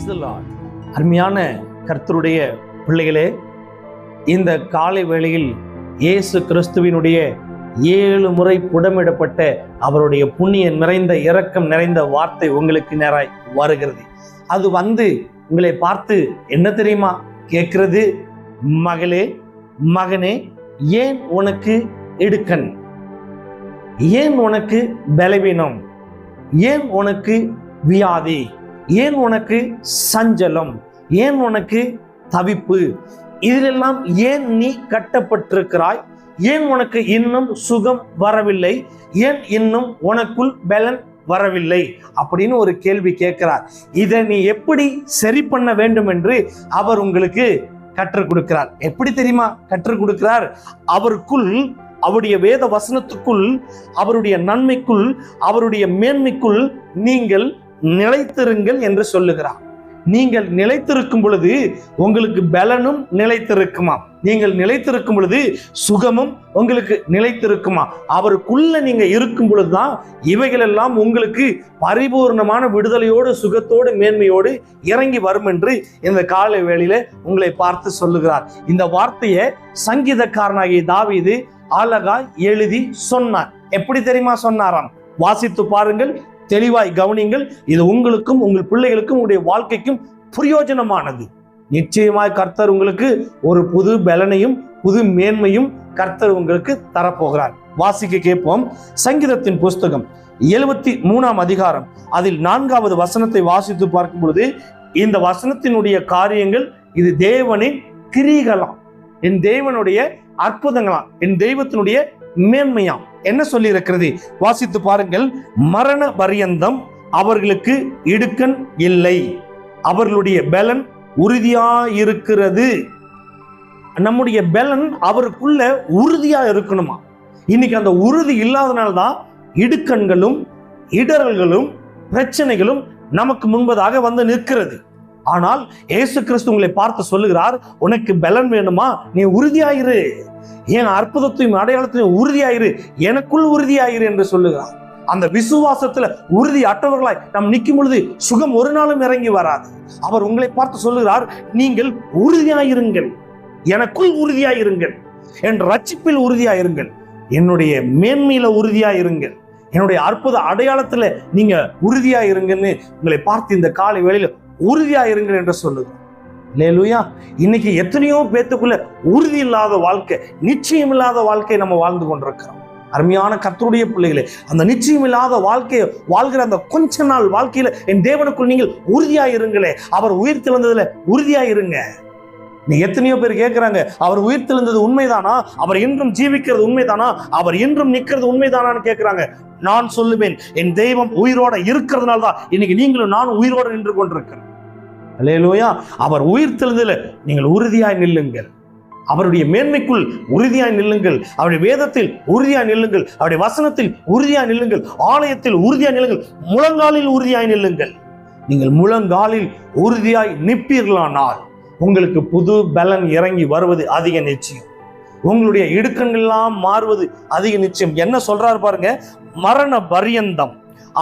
Praise the Lord. அருமையான கர்த்தருடைய பிள்ளைகளே, இந்த காலை வேளையில் இயேசு கிறிஸ்துவினுடைய 7 முறை புடமிடப்பட்ட அவருடைய புண்ணிய நிறைந்த இரக்கம் நிறைந்த வார்த்தை உங்களுக்கு நேராய் வருகிறது. அது உங்களை பார்த்து என்ன தெரியுமா கேட்கிறது? மகளே, மகனே, ஏன் உனக்கு இடுக்கண்? ஏன் உனக்கு பலவீனம்? ஏன் உனக்கு வியாதி? ஏன் உனக்கு சஞ்சலம்? ஏன் உனக்கு தவிப்பு? இதிலெல்லாம் ஏன் நீ கட்டப்பட்டிருக்கிறாய்? ஏன் உனக்கு இன்னும் சுகம் வரவில்லை? ஏன் இன்னும் உனக்குள் பலன் வரவில்லை அப்படின்னு ஒரு கேள்வி கேட்கிறார். இதை நீ எப்படி சரி பண்ண வேண்டும் என்று அவர் உங்களுக்கு கற்றுக் கொடுக்கிறார். எப்படி தெரியுமா கற்றுக் கொடுக்கிறார்? அவருக்குள், அவருடைய வேத வசனத்துக்குள், அவருடைய நன்மைக்குள், அவருடைய மேன்மைக்குள் நீங்கள் நிலைத்திருங்கள் என்று சொல்லுகிறார். நீங்கள் நிலைத்திருக்கும் பொழுது உங்களுக்கு பலனும் நிலைத்திருக்குமா? நீங்கள் நிலைத்திருக்கும் பொழுது சுகமும் உங்களுக்கு நிலைத்திருக்குமா? அவருக்குள்ள நீங்க இருக்கும் பொழுதுதான் இவைகள் எல்லாம் உங்களுக்கு பரிபூர்ணமான விடுதலையோடு, சுகத்தோடு, மேன்மையோடு இறங்கி வரும் என்று இந்த காலை வேளையில உங்களை பார்த்து சொல்லுகிறார். இந்த வார்த்தையை சங்கீதக்காரனாகிய தாவீது அழகாய் எழுதி சொன்னார். எப்படி தெரியுமா சொன்னாராம்? வாசித்து பாருங்கள், தெளிவாய் கவனிங்கள். இது உங்களுக்கும் உங்கள் பிள்ளைகளுக்கும் உங்களுடைய வாழ்க்கைக்கும் பிரயோஜனமானது. நிச்சயமாய் கர்த்தர் உங்களுக்கு ஒரு புது பலனையும் புது மேன்மையும் கர்த்தர் உங்களுக்கு தரப்போகிறார். வாசிக்க கேட்போம். சங்கீதத்தின் புஸ்தகம் 73ஆம் அதிகாரம் அதில் 4வது வசனத்தை வாசித்து பார்க்கும் பொழுது, இந்த வசனத்தினுடைய காரியங்கள் இது தேவனின் கிரிகளாம், என் தேவனுடைய அற்புதங்களாம், என் தெய்வத்தினுடைய மேன்மையாம். என்ன சொல்லி இருக்கிறது வாசித்து பாருங்கள். மரண பரியந்தம் அவர்களுக்கு இடுக்கண் இல்லை, அவர்களுடைய பலன் உறுதியாயிருக்கிறது. நம்முடைய பலன் அவருக்குள்ள உறுதியா இருக்கணுமா? இன்னைக்கு அந்த உறுதி இல்லாதனால்தான் இடுக்கண்களும் இடறல்களும் பிரச்சனைகளும் நமக்கு முன்பதாக வந்து நிற்கிறது. ஆனால் இயேசு கிறிஸ்து உங்களை பார்த்து சொல்லுகிறார், உனக்கு பலன் வேணுமா? நீ உறுதியாயிரு, என் அற்புதத்தையும் அடையாளத்தையும் உறுதியாயிரு, எனக்குள் உறுதியாயிரு என்று சொல்லுகிறார். அந்த விசுவாசத்துல உறுதி அற்றவர்களாய் நாம் நிற்கும் பொழுது சுகம் ஒரு நாளும் இறங்கி வராது. அவர் உங்களை பார்த்து சொல்லுகிறார், நீங்கள் உறுதியாயிருங்கள், எனக்குள் உறுதியாயிருங்கள், என் ரட்சிப்பில் உறுதியாயிருங்கள், என்னுடைய மேன்மையில உறுதியாயிருங்கள், என்னுடைய அற்புத அடையாளத்துல நீங்க உறுதியாயிருங்கன்னு உங்களை பார்த்து இந்த காலை வேளையில உறுதியாயிருங்கள் என்று சொல்லுகிறார். அல்லேலூயா. இன்னைக்கு எத்தனையோ பேத்துக்குள்ள உறுதி இல்லாத வாழ்க்கை, நிச்சயம் இல்லாத வாழ்க்கை நம்ம வாழ்ந்து கொண்டிருக்கிறோம். அருமையான கர்த்தருடைய பிள்ளைகளே, அந்த நிச்சயம் இல்லாத வாழ்க்கையை வாழ்கிற அந்த கொஞ்ச நாள் வாழ்க்கையில என் தேவனுக்குள் நீங்கள் உறுதியாயிருங்களே. அவர் உயிர் தெழுந்ததுல உறுதியாயிருங்க. நீ எத்தனையோ பேர் கேட்கிறாங்க, அவர் உயிர் தெழுந்தது உண்மைதானா? அவர் இன்றும் ஜீவிக்கிறது உண்மைதானா? அவர் இன்றும் நிற்கிறது உண்மைதானான்னு கேட்கிறாங்க. நான் சொல்லுவேன், என் தெய்வம் உயிரோட இருக்கிறதுனால தான் இன்னைக்கு நீங்களும் நானும் உயிரோட நின்று கொண்டிருக்கிறேன். அல்லேலூயா. அவர் உயிர் தெழுந்ததுல நீங்கள் உறுதியாய் நில்லுங்கள், அவருடைய மேன்மைக்குள் உறுதியாய் நில்லுங்கள், அவருடைய வேதத்தில் உறுதியாய் நில்லுங்கள், அவருடைய வசனத்தில் உறுதியாய் நில்லுங்கள், ஆலயத்தில் உறுதியாய் நில்லுங்கள், முழங்காலில் உறுதியாய் நில்லுங்கள். நீங்கள் முழங்காலில் உறுதியாய் நிற்பீர்களானால் உங்களுக்கு புது பலன் இறங்கி வருவது அதிக நிச்சயம். உங்களுடைய இடுக்கண்கள் எல்லாம் மாறுவது அதிக நிச்சயம். என்ன சொல்றாரு பாருங்க, மரண பரியந்தம்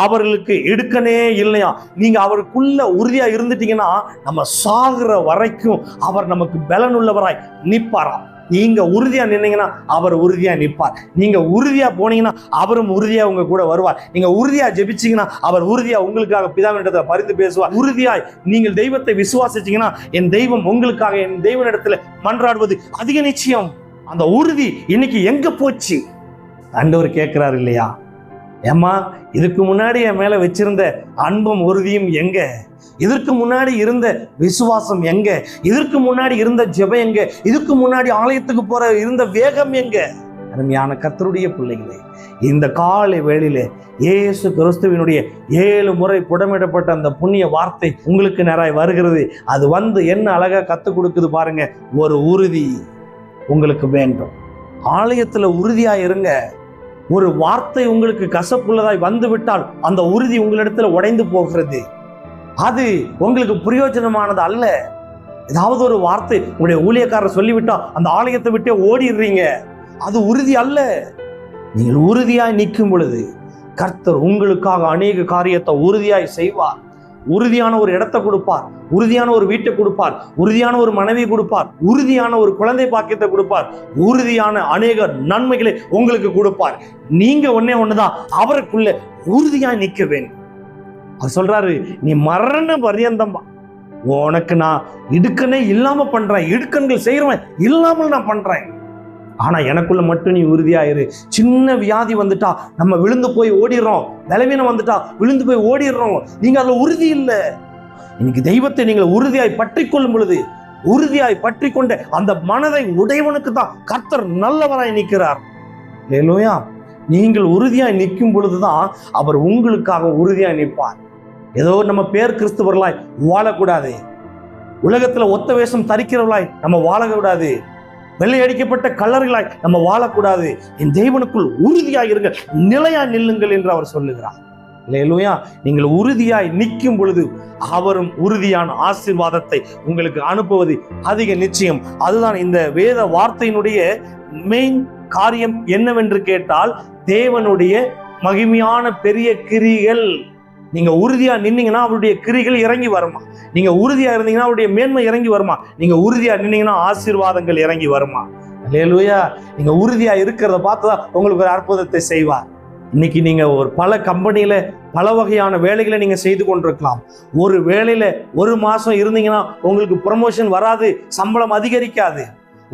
அவர்களுக்கு இடுக்கனே இல்லையா. நீங்க அவருக்குள்ள உறுதியா இருந்துட்டீங்கன்னா நம்ம சாகுற வரைக்கும் அவர் நமக்கு பலன் உள்ளவராய் நிற்பாராம். நீங்க உறுதியா நின்னீங்கன்னா அவர் உறுதியா நிற்பார். நீங்க உறுதியா போனீங்கன்னா அவரும் உறுதியா உங்க கூட வருவார். நீங்க உறுதியா ஜெபிச்சீங்கன்னா அவர் உறுதியா உங்களுக்காக பிதாவினிடத்துல பரிந்து பேசுவார். உறுதியாய் நீங்கள் தெய்வத்தை விசுவாசிச்சீங்கன்னா என் தெய்வம் உங்களுக்காக, என் தெய்வனிடத்துல மன்றாடுவது அதிக நிச்சயம். அந்த உறுதி இன்னைக்கு எங்க போச்சு? ஆண்டவர் கேட்கிறார் இல்லையா, ஏம்மா இதுக்கு முன்னாடி என் மேல வச்சிருந்த அன்பும் உறுதியும் எங்க? இதற்கு முன்னாடி இருந்த விசுவாசம் எங்க? இதற்கு முன்னாடி இருந்த ஜெபம் எங்க? இதுக்கு முன்னாடி ஆலயத்துக்கு போற இருந்த வேகம் எங்க? அருமையான கர்த்தருடைய பிள்ளைகளே, இந்த காலை வேளையிலே இயேசு கிறிஸ்துவினுடைய 7 முறை புடமிடப்பட்ட அந்த புண்ணிய வார்த்தை உங்களுக்கு நேராய் வருகிறது. அது என்ன அழகா கத்துக் கொடுக்குது பாருங்க. ஒரு உறுதி உங்களுக்கு வேண்டும். ஆலயத்துல உறுதியா இருங்க. ஒரு வார்த்தை உங்களுக்கு கசப்புள்ளதாய் வந்து விட்டால் அந்த உறுதி உங்களிடத்துல உடைந்து போகிறது. அது உங்களுக்கு பிரயோஜனமானது அல்ல. ஏதாவது ஒரு வார்த்தை உங்களுடைய ஊழியக்காரர் சொல்லிவிட்டா அந்த ஆலயத்தை விட்டே ஓடிடுறீங்க. அது உறுதி அல்ல. நீங்கள் உறுதியாய் நிற்கும் பொழுது கர்த்தர் உங்களுக்காக அநேக காரியத்தை உறுதியாய் செய்வார். உறுதியான ஒரு இடத்தை கொடுப்பார், உறுதியான ஒரு வீட்டை கொடுப்பார், உறுதியான ஒரு மனைவி கொடுப்பார், உறுதியான ஒரு குழந்தை பாக்கியத்தை கொடுப்பார், உறுதியான அநேக நன்மைகளை உங்களுக்கு கொடுப்பார். நீங்க ஒண்ணுதான், அவருக்குள்ள உறுதியாய் நிற்க வேண்டும். அவர் சொல்றாரு, நீ மரண பரியந்தம் உனக்கு நான் இடுக்கனே இல்லாம பண்றேன், இடுக்கண்கள் செய்யறவன் இல்லாமல் நான் பண்றேன், ஆனா எனக்குள்ள மட்டும் நீ உறுதியாயிரு. சின்ன வியாதி வந்துட்டா நம்ம விழுந்து போய் ஓடிடுறோம், பலவீனம் வந்துட்டா விழுந்து போய் ஓடிடுறோம். நீங்க அதுல உறுதி இல்லை. இன்னைக்கு தெய்வத்தை நீங்கள் உறுதியாய் பற்றி கொள்ளும் பொழுது, உறுதியாய் பற்றி கொண்ட அந்த மனதை உடையவனுக்கு தான் கர்த்தர் நல்லவராய் நிற்கிறார். அல்லேலூயா. நீங்கள் உறுதியாய் நிற்கும் பொழுதுதான் அவர் உங்களுக்காக உறுதியாய் நிற்பார். ஏதோ நம்ம பேர் கிறிஸ்துவர்களாய் வாழக்கூடாது, உலகத்துல ஒத்த வேஷம் தரிக்கிறவர்களாய் நம்ம வாழ கூடாது, வெள்ளை அடிக்கப்பட்ட கல்லர்களாய் நம்ம வாழக்கூடாது. என் தேவனுக்குள் உறுதியாய் இருங்கள், நிலையாய் நில்லுங்கள் என்று அவர் சொல்லுகிறார். அல்லேலூயா. நீங்கள் உறுதியாய் நிற்கும் பொழுது அவரும் உறுதியான ஆசீர்வாதத்தை உங்களுக்கு அனுப்புவது அதிக நிச்சயம். அதுதான் இந்த வேத வார்த்தையினுடைய மெயின் காரியம். என்னவென்று கேட்டால், தேவனுடைய மகிமையான பெரிய கிரிகள். நீங்க உறுதியா நின்னீங்கன்னா அவருடைய கிரிகள் இறங்கி வருமா? நீங்க உறுதியா இருந்தீங்கன்னா அவருடைய மேன்மை இறங்கி வருமா? நீங்க உறுதியா நின்னீங்கன்னா ஆசீர்வாதங்கள் இறங்கி வருமா? அல்லேலூயா. நீங்க உறுதியா இருக்கிறத பார்த்துதான் உங்களுக்கு ஒரு அற்புதத்தை செய்வார். இன்னைக்கு நீங்க ஒரு பல கம்பெனியில பல வகையான வேலைகளை நீங்க செய்து கொண்டிருக்கலாம். ஒரு வேலையில ஒரு மாசம் இருந்தீங்கன்னா உங்களுக்கு ப்ரமோஷன் வராது, சம்பளம் அதிகரிக்காது.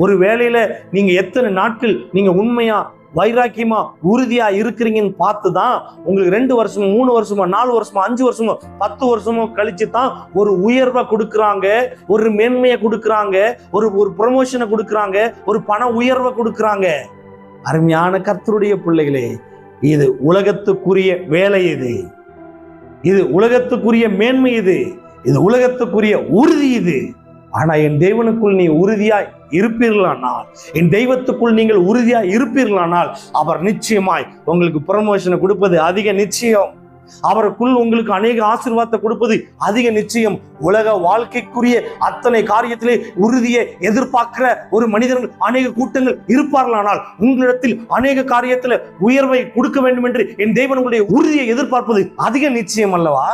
ஒரு வேலையில நீங்க எத்தனை நாட்கள் நீங்க உண்மையா வைராக்கியமா உறுதியா இருக்கிறீங்கன்னு பார்த்துதான் உங்களுக்கு 2 வருஷமோ 3 வருஷமோ 4 வருஷமோ 5 வருஷமோ 10 வருஷமோ கழிச்சு தான் ஒரு உயர்வை கொடுக்குறாங்க, ஒரு மேன்மையை கொடுக்குறாங்க, ஒரு ப்ரமோஷனை கொடுக்குறாங்க, ஒரு பண உயர்வை கொடுக்குறாங்க. அருமையான கர்த்தருடைய பிள்ளைகளே, இது உலகத்துக்குரிய வேலை, இது உலகத்துக்குரிய மேன்மை, இது உலகத்துக்குரிய உறுதி. ஆனா என் தேவனுக்குள் நீ உறுதியாய் இருப்பீர்களானால், என் தெய்வத்துக்குள் நீங்கள் உறுதியாய் இருப்பீர்களானால் அவர் நிச்சயமாய் உங்களுக்கு ப்ரமோஷனை கொடுப்பது அதிக நிச்சயம். அவருக்குள் உங்களுக்கு அநேக ஆசீர்வாதத்தை கொடுப்பது அதிக நிச்சயம். உலக வாழ்க்கைக்குரிய அத்தனை காரியத்திலே உறுதியை எதிர்பார்க்கிற ஒரு மனிதர்கள் அநேக கூட்டங்கள் இருப்பார்களானால், உங்களிடத்தில் அநேக காரியத்தில் உயர்வை கொடுக்க வேண்டும் என்று என் தேவன் உங்களுடைய உறுதியை எதிர்பார்ப்பது அதிக நிச்சயம் அல்லவா?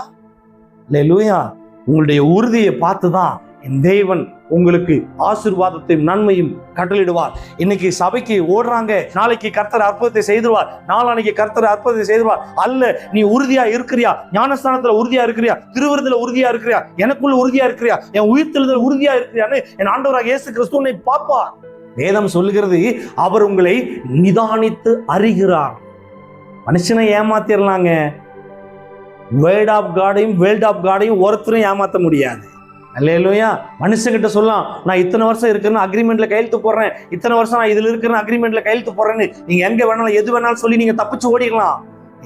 அல்லேலூயா. உங்களுடைய உறுதியை பார்த்துதான் என் தேவன் உங்களுக்கு ஆசீர்வாதத்தையும் நன்மையும் கட்டளிடுவார். இன்னைக்கு சபைக்கு ஓடுறாங்க, நாளைக்கு கர்த்தர் அற்புதத்தை செய்துவார், நாளானைக்கு கர்த்தர் அற்புதத்தை செய்துவார். அல்ல, நீ உறுதியா இருக்கிறியா? ஞானஸ்தானத்துல உறுதியா இருக்கிறியா? திருவிருந்துல உறுதியா இருக்கிறியா? எனக்குள்ள உறுதியா இருக்கிறியா? என் உயிர்த்தெழுதல் உறுதியா இருக்கிறியான்னு என் ஆண்டவராக இயேசு கிறிஸ்து உன்னை பார்ப்பார். வேதம் சொல்லுகிறது, அவர் உங்களை நிதானித்து அறிகிறார். மனுஷனை ஏமாத்திரலாங்க, வேர்ட் ஆஃப் காடையும் ஒருத்தரும் ஏமாத்த முடியாது. அல்லேலூயா. மனுஷங்கிட்ட சொல்லலாம், நான் இத்தனை வருஷம் இருக்கிறேன்னு அக்ரிமெண்ட்ல கையெழுத்து போடுறேன், இத்தனை வருஷம் நான் இதுல இருக்கிறேன் அக்ரிமெண்ட்ல கையெழுத்து போடுறேன்னு நீங்க எங்க வேணாலும் எது வேணாலும் சொல்லி நீங்க தப்பிச்சு ஓடிடலாம்.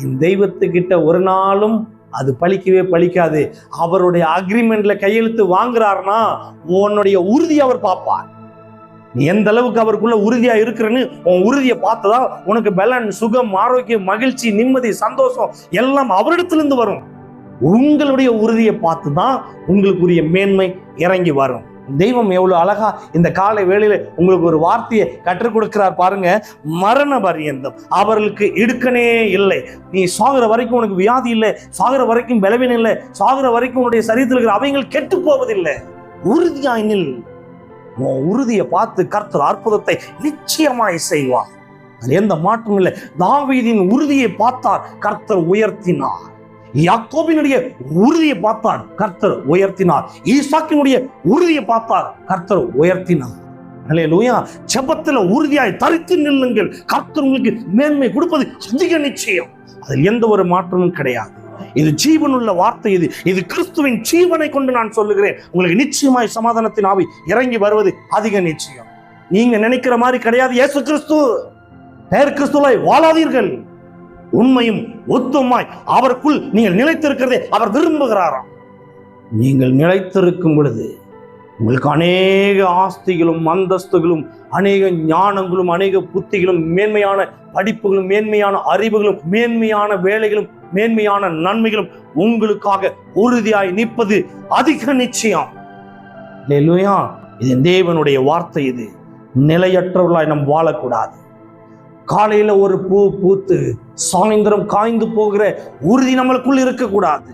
என் தெய்வத்துக்கிட்ட ஒரு நாளும் அது பலிக்கவே பலிக்காது. அவருடைய அக்ரிமெண்ட்ல கையெழுத்து வாங்குறாருன்னா உன்னுடைய உறுதி அவர் பார்ப்பார். நீ எந்த அளவுக்கு அவருக்குள்ள உறுதியா இருக்கிறன்னு உன் உறுதியை பார்த்துதான் உனக்கு பலன், சுகம், ஆரோக்கியம், மகிழ்ச்சி, நிம்மதி, சந்தோஷம் எல்லாம் அவரிடத்திலிருந்து வரும். உங்களுடைய உறுதியை பார்த்துதான் உங்களுக்குரிய மேன்மை இறங்கி வரும். தெய்வம் எவ்வளவு அழகா இந்த காலை வேளையில உங்களுக்கு ஒரு வார்த்தையை கற்றுக் கொடுக்கிறார் பாருங்க. மரண பரியந்தம் அவர்களுக்கு இடுக்கனே இல்லை. நீ சாகுற வரைக்கும் உனக்கு வியாதி இல்லை, சாகுற வரைக்கும் பலவீனம் இல்லை, சாகுற வரைக்கும் உன்னுடைய சரீரத்தில் இருக்கிற அவைகள் கெட்டு போவதில்லை. உறுதியாய் நில். உன் உறுதியை பார்த்து கர்த்தர் அற்புதத்தை நிச்சயமாய் செய்வார். அது எந்த மாற்றம் இல்லை. தாவீதின் உறுதியை பார்த்தார், கர்த்தர் உயர்த்தினார். யாக்கோபினுடைய உறுதியை பார்த்தார், கர்த்தர் உயர்த்தினார். ஈசாக்கினுடைய உறுதியை பார்த்தார், கர்த்தர் உயர்த்தினார். அல்லேலூயா. ஜெபத்தில் உறுதியாய் தரித்து நில்லுங்கள், கர்த்தர் உங்களுக்கு மேன்மை கொடுப்பது அதிக நிச்சயம். அதில் எந்த ஒரு மாற்றமும் கிடையாது. இது ஜீவனுள்ள வார்த்தை, இது கிறிஸ்துவின் ஜீவனை கொண்டு நான் சொல்லுகிறேன். உங்களுக்கு நிச்சயமாய் சமாதானத்தின் ஆவி இறங்கி வருவது அதிக நிச்சயம். நீங்க நினைக்கிற மாதிரி கிடையாது. இயேசு கிறிஸ்து பேர் கிறிஸ்துவாய் வாழாதீர்கள். உண்மையும் ஒத்துமாய் அவருக்குள் நீங்கள் நிலைத்திருக்கிறதே அவர் விரும்புகிறாராம். நீங்கள் நிலைத்திருக்கும் பொழுது உங்களுக்கு அநேக ஆஸ்திகளும் அந்தஸ்துகளும் அநேக ஞானங்களும் அநேக புத்திகளும் மேன்மையான படிப்புகளும் மேன்மையான அறிவுகளும் மேன்மையான வேலைகளும் மேன்மையான நன்மைகளும் உங்களுக்காக உறுதியாய் நிற்பது அதிக நிச்சயம். அல்லேலூயா. இது தேவனுடைய வார்த்தை. இது நிலையற்றவர்களாய் நாம் வாழக்கூடாது. காலையில ஒரு பூ பூத்து சாயந்தரம் காய்ந்து போகிற உறுதி நம்மளுக்குள் இருக்கக்கூடாது.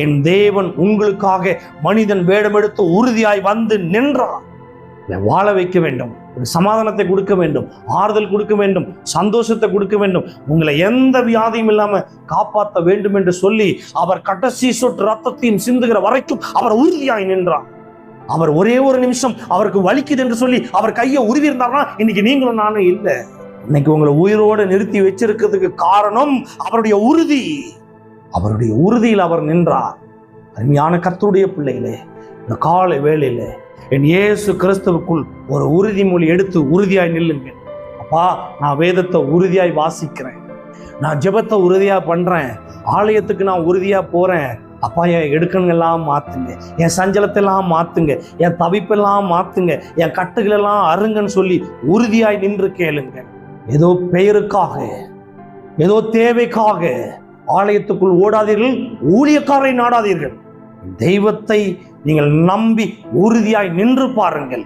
என் தேவன் உங்களுக்காக மனிதன் வேடமெடுத்து உறுதியாய் வந்து நின்றார். வாழ வைக்க வேண்டும், ஒரு சமாதானத்தை கொடுக்க வேண்டும், ஆறுதல் கொடுக்க வேண்டும், சந்தோஷத்தை கொடுக்க வேண்டும், உங்களை எந்த வியாதியும் இல்லாம காப்பாற்ற வேண்டும் என்று சொல்லி அவர் கடைசி சொட்டு ரத்தத்தையும் சிந்துகிற வரைக்கும் அவர் உறுதியாய் நின்றார். அவர் ஒரே ஒரு நிமிஷம் அவருக்கு வலிக்குது என்று சொல்லி அவர் கையை உருவி இருந்தார்னா இன்னைக்கு நீங்களும் நானும் இல்லை. இன்னைக்கு உங்களை உயிரோடு நிறுத்தி வச்சிருக்கிறதுக்கு காரணம் அவருடைய உறுதி. அவருடைய உறுதியில் அவர் நின்றார். அருமையான கர்த்தருடைய பிள்ளைகளே, இந்த காலை வேளையில என் இயேசு கிறிஸ்துவுக்குள் ஒரு உறுதிமொழி எடுத்து உறுதியாய் நில்லுங்க. அப்பா, நான் வேதத்தை உறுதியாய் வாசிக்கிறேன், நான் ஜெபத்தை உறுதியா பண்றேன், ஆலயத்துக்கு நான் உறுதியா போறேன். அப்பா, என் எடுக்கணுங்கெல்லாம் மாத்துங்க, என் சஞ்சலத்தெல்லாம் மாத்துங்க, என் தவிப்பெல்லாம் மாத்துங்க, என் கட்டுகளெல்லாம் அருங்கன்னு சொல்லி உறுதியாய் நின்று கேளுங்க. ஏதோ பெயருக்காக, ஏதோ தேவைக்காக ஆலயத்துக்குள் ஓடாதீர்கள், ஊழியக்காரரை நாடாதீர்கள். தெய்வத்தை நீங்கள் நம்பி உறுதியாய் நின்று பாருங்கள்.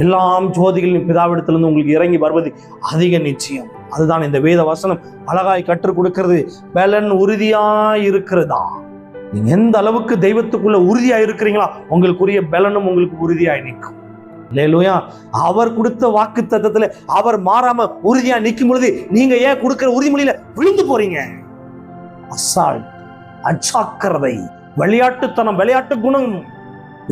எல்லாம் ஜோதிகளின் பிதாவிடத்திலிருந்து உங்களுக்கு இறங்கி வருவது அதிக நிச்சயம். அதுதான் இந்த வேத வசனம் அழகாய் கற்றுக் கொடுக்கிறது. பலன் உறுதியாய் இருக்கிறதா? நீங்க எந்த அளவுக்கு தெய்வத்துக்குள்ள உறுதியாய் இருக்கிறீங்களா, உங்களுக்குரிய பலனும் உங்களுக்கு உறுதியாய் நிற்கும். அல்லேலூயா. அவர் கொடுத்த வாக்கு தத்தத்துல அவர் மாறாம உறுதியா நிற்கும் பொழுது நீங்க ஏன் கொடுக்கிற உறுதிமொழியில விழுந்து போறீங்க? அசால்ட், அச்சாக்கிரதை, விளையாட்டுத்தனம், விளையாட்டு குணம்.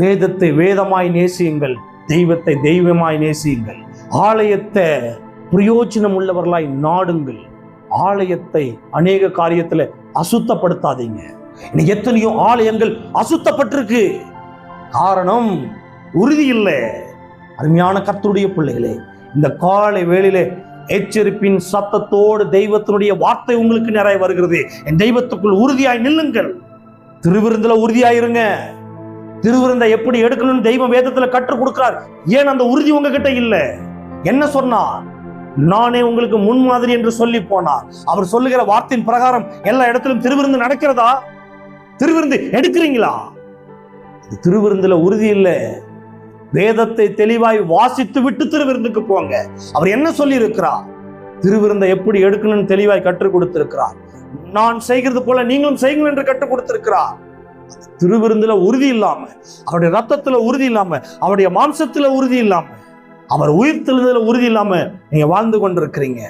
வேதத்தை வேதமாய் நேசியுங்கள், தெய்வத்தை தெய்வமாய் நேசியுங்கள். ஆலயத்தை பிரயோஜனம் உள்ளவர்களாய் நாடுங்கள். ஆலயத்தை அநேக காரியத்துல அசுத்தப்படுத்தாதீங்க. இன்னைக்கு எத்தனையோ ஆலயங்கள் அசுத்தப்பட்டிருக்கு. காரணம் உறுதி இல்லை. அருமையான கர்த்தருடைய பிள்ளைகளே, இந்த காலை வேளையிலே எச்சரிப்பின் சத்தத்தோடு தெய்வத்தினுடைய வார்த்தை உங்களுக்கு நிறைய வருகிறது. என் தெய்வத்துக்குள் உறுதியாய் நில்லுங்கள். திருவிருந்துல உறுதியாயிருங்க. திருவிருந்தை எப்படி எடுக்கணும்னு தெய்வம் வேதத்துல கற்றுக் கொடுக்கிறார். ஏன் அந்த உறுதி உங்ககிட்ட இல்லை? என்ன சொன்னார்? நானே உங்களுக்கு முன்மாதிரி என்று சொல்லி போனார். அவர் சொல்லுகிற வார்த்தையின் பிரகாரம் எல்லா இடத்திலும் திருவிருந்து நடக்கிறதா? திருவிருந்து எடுக்கிறீங்களா? திருவிருந்துல உறுதி இல்லை. வேதத்தை தெளிவாய் வாசித்து விட்டு திருவிருந்துக்கு போங்க. அவர் என்ன சொல்லி இருக்கிறார்? திருவிருந்தை எப்படி எடுக்கணும்னு தெளிவாய் கற்றுக் கொடுத்திருக்கிறார். நான் செய்கிறது போல நீங்களும் செய்யுங்கள் என்று கற்றுக் கொடுத்திருக்கிறார். திருவிருந்துல உறுதி இல்லாம, அவருடைய ரத்தத்துல உறுதி இல்லாம, அவருடைய மாம்சத்துல உறுதி இல்லாம, அவர் உயிர்த்தெழுதல உறுதி இல்லாம நீங்க வாழ்ந்து கொண்டிருக்கிறீங்க.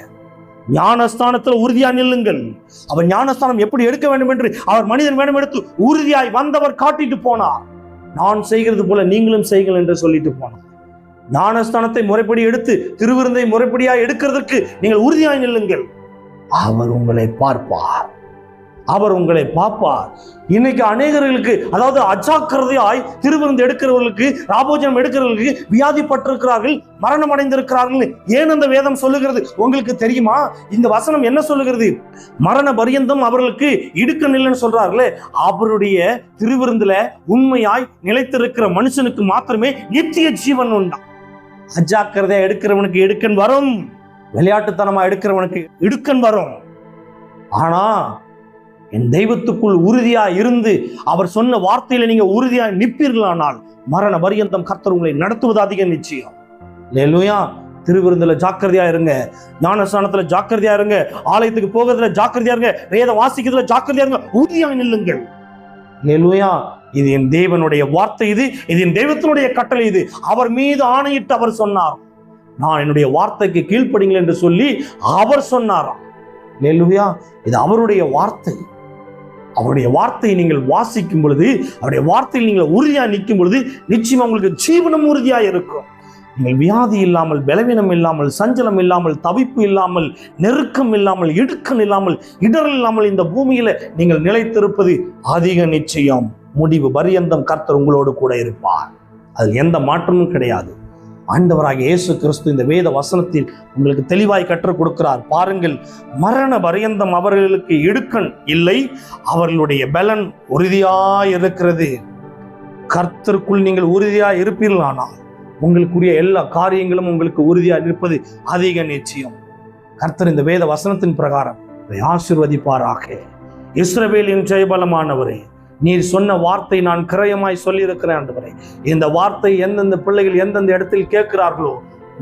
ஞானஸ்தானத்துல உறுதியா நில்லுங்கள். அவர் ஞானஸ்தானம் எப்படி எடுக்க வேண்டும் என்று அவர் மனிதன் வேணும் எடுத்து உறுதியாய் வந்தவர் காட்டிட்டு போனார். நான் செய்கிறது போல நீங்களும் செய்யுங்கள் என்று சொல்லிட்டு போனார். ஞானஸ்தானத்தை முறைப்படி எடுத்து திருவிருந்தை முறைப்படியா எடுக்கிறதுக்கு நீங்கள் உறுதியாய் நில்லுங்கள். அவர் உங்களை பார்ப்பார், அவர் உங்களை பார்ப்பார். இன்னைக்கு அநேகர்களுக்கு, அதாவது அஜாக்கிரதையாய் திருவிருந்து எடுக்கிறவர்களுக்கு, ராபோஜனம் எடுக்கிறவர்களுக்கு வியாதிப்பட்டிருக்கிறார்கள், மரணம் அடைந்திருக்கிறார்கள். ஏன் அந்த வேதம் சொல்லுகிறது உங்களுக்கு தெரியுமா? இந்த வசனம் என்ன சொல்லுகிறது? மரண பரியந்தம் அவர்களுக்கு இடுக்க நில்லுன்னு சொல்றார்களே, அவருடைய திருவிருந்துல உண்மையாய் நிலைத்திருக்கிற மனுஷனுக்கு மாத்திரமே நித்திய ஜீவன் உண்டா. அஜாக்கிரதையா எடுக்கிறவனுக்கு இடுக்கன் வரும், விளையாட்டுத்தனமா எடுக்கிறவனுக்கு இடுக்கன் வரும். ஆனா என் தெய்வத்துக்குள் உறுதியா இருந்து அவர் சொன்ன வார்த்தையில நீங்க உறுதியா நிற்பீர்களானால் மரண பரியந்தம் கர்த்தர் உங்களை நடத்துவது அதிக நிச்சயம். அல்லேலூயா. திருவிருந்துல ஜாக்கிரதையா இருங்க, ஞானஸ்தானத்துல ஜாக்கிரதையா இருங்க, ஆலயத்துக்கு போகிறதுல ஜாக்கிரதையா இருங்க, வேத வாசிக்கிறதுல ஜாக்கிரதையா இருங்க, உறுதியா நில்லுங்கள். அல்லேலூயா. இது என் தேவனுடைய வார்த்தை, இது என் தெய்வத்தினுடைய கட்டளை. இது அவர் மீது ஆணையிட்டு அவர் சொன்னார், நான் என்னுடைய வார்த்தைக்கு கீழ்ப்படிங்கள் என்று சொல்லி அவர் சொன்னாராம். அல்லேலூயா. இது அவருடைய வார்த்தை. அவருடைய வார்த்தையை நீங்கள் வாசிக்கும் பொழுது, அவருடைய வார்த்தையில் நீங்கள் உறுதியா நிற்கும் பொழுது நிச்சயமா உங்களுக்கு ஜீவனம் உறுதியா இருக்கும். நீங்கள் வியாதி இல்லாமல், பலவீனம் இல்லாமல், சஞ்சலம் இல்லாமல், தவிப்பு இல்லாமல், நெருக்கம் இல்லாமல், இடுக்கன் இல்லாமல், இடர் இல்லாமல் இந்த பூமியில நீங்கள் நிலைத்திருப்பது அதிக நிச்சயம். முடிவு பரியந்தம் கர்த்தர் உங்களோடு கூட இருப்பார். அதில் எந்த மாற்றமும் கிடையாது. ஆண்டவராகிய இயேசு கிறிஸ்து இந்த வேத வசனத்தில் உங்களுக்கு தெளிவாய் கற்றுக் கொடுக்கிறார். பாருங்கள், மரண பரியந்தம் அவர்களுக்கு இடுக்கண் இல்லை, அவர்களுடைய பலன் உறுதியாய் இருக்கிறது. கர்த்தருக்குள் நீங்கள் உறுதியாய் இருப்பீர்களானால் உங்களுக்குரிய எல்லா காரியங்களும் உங்களுக்கு உறுதியாக இருப்பது அதிக நிச்சயம். கர்த்தர் இந்த வேத வசனத்தின் பிரகாரம் ஆசீர்வதிப்பாராக. இஸ்ரவேலின் ஜெயபலமானவரே, நீர் சொன்ன வார்த்தை நான் கிரயமாய் சொல்லியிருக்கிறேன் ஆண்டவரே. இந்த வார்த்தை எந்தெந்த பிள்ளைகள் எந்தெந்த இடத்தில் கேட்கிறார்களோ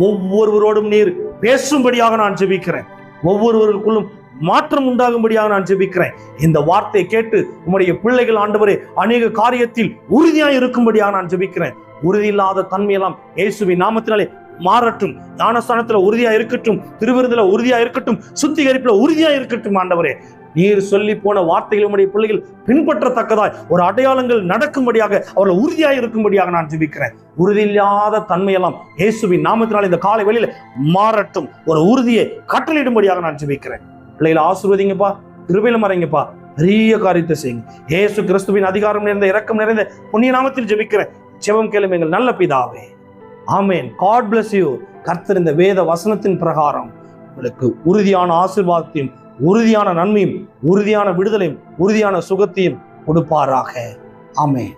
ஒவ்வொருவரோடும் நீர் பேசும்படியாக நான் ஜெபிக்கிறேன். ஒவ்வொருவருக்குள்ளும் மாற்றம் உண்டாகும்படியாக நான் ஜெபிக்கிறேன். இந்த வார்த்தையை கேட்டு உம்முடைய பிள்ளைகள் ஆண்டவரே அநேக காரியத்தில் உறுதியாய் இருக்கும்படியாக நான் ஜெபிக்கிறேன். உறுதி இல்லாத தன்மையெல்லாம் இயேசுவின் நாமத்தினாலே மாறட்டும். ஞானஸ்தானத்துல உறுதியா இருக்கட்டும், திருவிருந்துல உறுதியா இருக்கட்டும், சுத்திகரிப்புல உறுதியா இருக்கட்டும். ஆண்டவரே, நீர் சொல்லி போன வார்த்தைகள் உம்முடைய பிள்ளைகள் பின்பற்றத்தக்கதாய் ஒரு அடையாளங்கள் நடக்கும்படியாக அவர்கள் உறுதியாக இருக்கும்படியாக நான் ஜெபிக்கிறேன். உறுதியில்லாத தன்மையெல்லாம் இயேசுவின் நாமத்தினால் இந்த காலை வேளையில மாறட்டும். ஒரு உறுதியை கட்டளையிடும்படியாக நான் ஜெபிக்கிறேன். பிள்ளைகளை ஆசீர்வதிங்கப்பா, கிருபையில மறைங்கப்பா, பெரிய காரியத்தை செய்யுங்க. இயேசு கிறிஸ்துவின் அதிகாரம் நிறைந்த இரக்கம் நிறைந்த புண்ணிய நாமத்தில் ஜெபிக்கிறேன். ஜெபம் கேளும் எங்கள் நல்ல பிதாவே. ஆமென். God bless you. கர்த்தர் இந்த வேத வசனத்தின் பிரகாரம் உங்களுக்கு உறுதியான ஆசீர்வாதத்தையும், உறுதியான நன்மையும், உறுதியான விடுதலையும், உறுதியான சுகத்தையும் கொடுப்பாராக. ஆமென்.